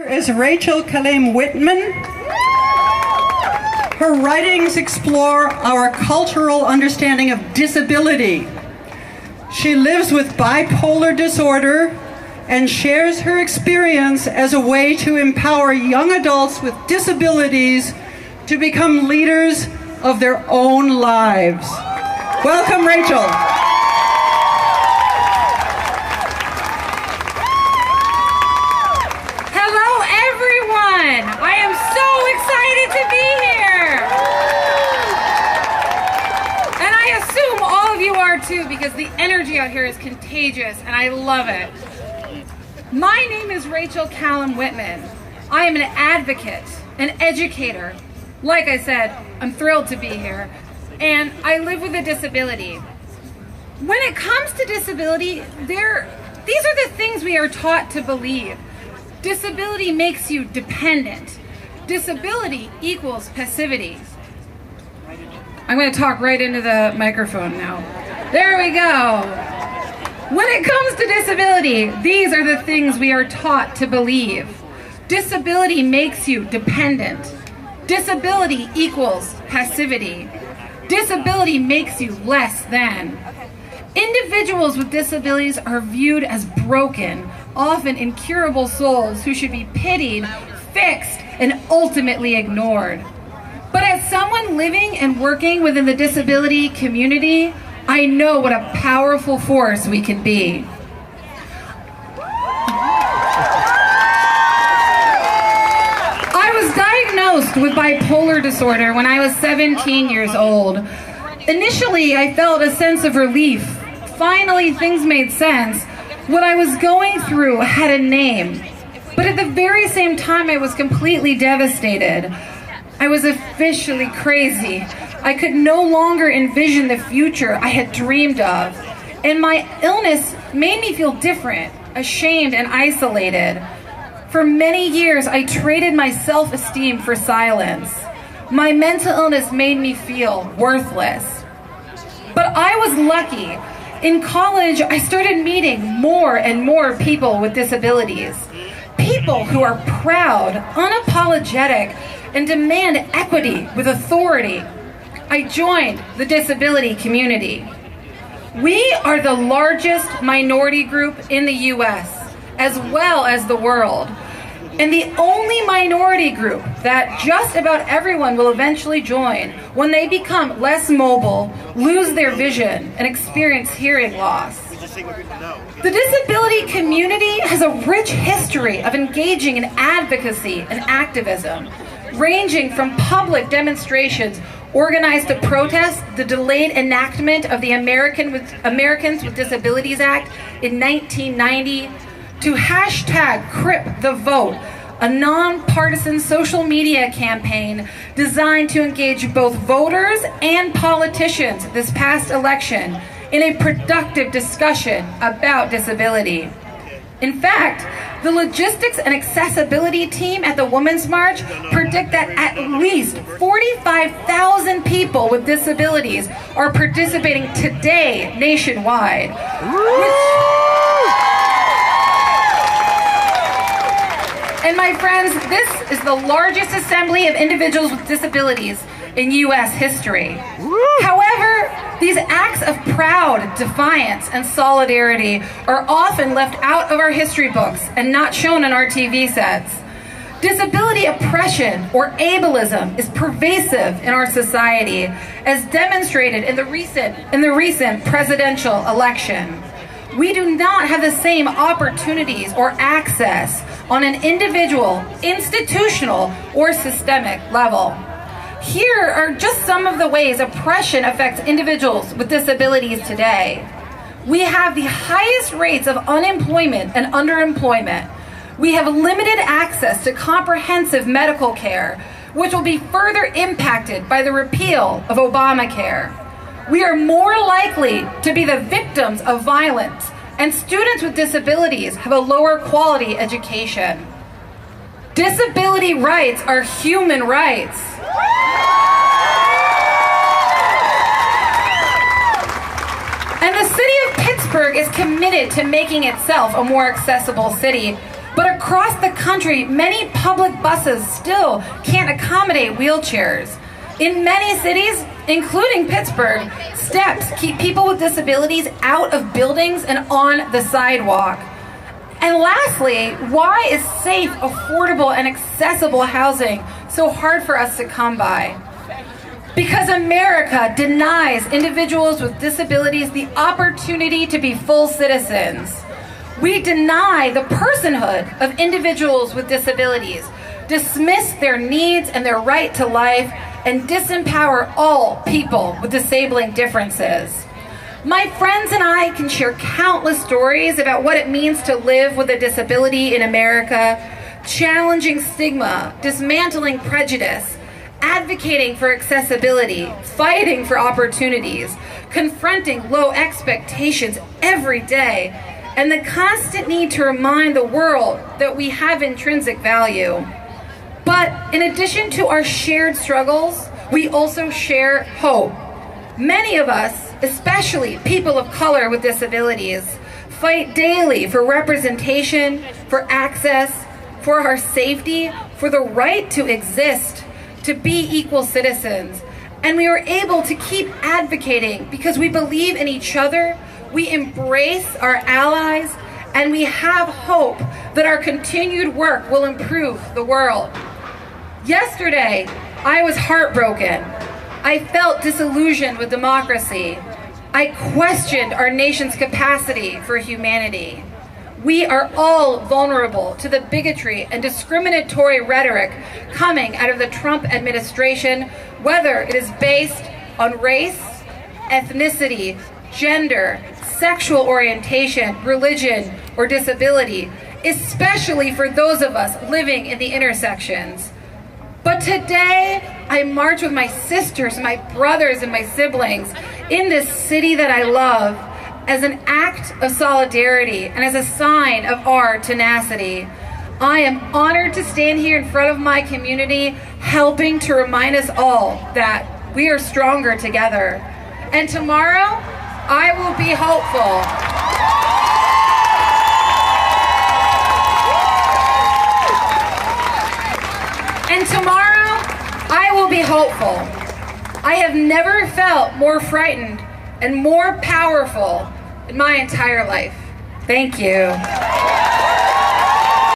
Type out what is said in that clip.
is Rachel Kalem Whitman. Her writings explore our cultural understanding of disability. She lives with bipolar disorder and shares her experience as a way to empower young adults with disabilities to become leaders of their own lives. Welcome, Rachel. Hello, everyone. I am so excited to be here. And I assume all of you are too, because the energy out here is contagious and I love it. My name is Rachel Kalem Whitman. I am an advocate, an educator. Like I said, I'm thrilled to be here. And I live with a disability. When it comes to disability, these are the things we are taught to believe. Disability makes you dependent. Disability equals passivity. I'm going to talk right into the microphone now. There we go. When it comes to disability, these are the things we are taught to believe. Disability makes you dependent. Disability equals passivity. Disability makes you less than. Individuals with disabilities are viewed as broken, often incurable souls who should be pitied, fixed, and ultimately ignored. But as someone living and working within the disability community, I know what a powerful force we can be. I was diagnosed with bipolar disorder when I was 17 years old. Initially, I felt a sense of relief. Finally, things made sense. What I was going through had a name. But at the very same time, I was completely devastated. I was officially crazy. I could no longer envision the future I had dreamed of. And my illness made me feel different, ashamed, and isolated. For many years, I traded my self-esteem for silence. My mental illness made me feel worthless. But I was lucky. In college, I started meeting more and more people with disabilities. People who are proud, unapologetic, and demand equity with authority. I joined the disability community. We are the largest minority group in the US, as well as the world, and the only minority group that just about everyone will eventually join when they become less mobile, lose their vision, and experience hearing loss. The disability community has a rich history of engaging in advocacy and activism, ranging from public demonstrations organized to protest the delayed enactment of the Americans with Disabilities Act in 1990, to hashtag Crip the Vote, a nonpartisan social media campaign designed to engage both voters and politicians this past election in a productive discussion about disability. In fact, the logistics and accessibility team at the Women's March predict that at least 45,000 people with disabilities are participating today nationwide. And my friends, this is the largest assembly of individuals with disabilities in U.S. history. However, these acts of proud defiance and solidarity are often left out of our history books and not shown in our TV sets. Disability oppression or ableism is pervasive in our society, as demonstrated in the recent presidential election. We do not have the same opportunities or access on an individual, institutional, or systemic level. Here are just some of the ways oppression affects individuals with disabilities today. We have the highest rates of unemployment and underemployment. We have limited access to comprehensive medical care, which will be further impacted by the repeal of Obamacare. We are more likely to be the victims of violence, and students with disabilities have a lower quality education. Disability rights are human rights. And the city of Pittsburgh is committed to making itself a more accessible city. But across the country, many public buses still can't accommodate wheelchairs. In many cities, including Pittsburgh, steps keep people with disabilities out of buildings and on the sidewalk. And lastly, why is safe, affordable, and accessible housing so hard for us to come by? Because America denies individuals with disabilities the opportunity to be full citizens. We deny the personhood of individuals with disabilities, dismiss their needs and their right to life, and disempower all people with disabling differences. My friends and I can share countless stories about what it means to live with a disability in America, challenging stigma, dismantling prejudice, advocating for accessibility, fighting for opportunities, confronting low expectations every day, and the constant need to remind the world that we have intrinsic value. But in addition to our shared struggles, we also share hope. Many of us, especially people of color with disabilities, fight daily for representation, for access, for our safety, for the right to exist, to be equal citizens. And we are able to keep advocating because we believe in each other, we embrace our allies, and we have hope that our continued work will improve the world. Yesterday, I was heartbroken. I felt disillusioned with democracy. I questioned our nation's capacity for humanity. We are all vulnerable to the bigotry and discriminatory rhetoric coming out of the Trump administration, whether it is based on race, ethnicity, gender, sexual orientation, religion, or disability, especially for those of us living in the intersections. But today, I march with my sisters, my brothers, and my siblings in this city that I love as an act of solidarity and as a sign of our tenacity. I am honored to stand here in front of my community, helping to remind us all that we are stronger together. And tomorrow, I will be hopeful. And tomorrow, I will be hopeful. I have never felt more frightened and more powerful in my entire life. Thank you.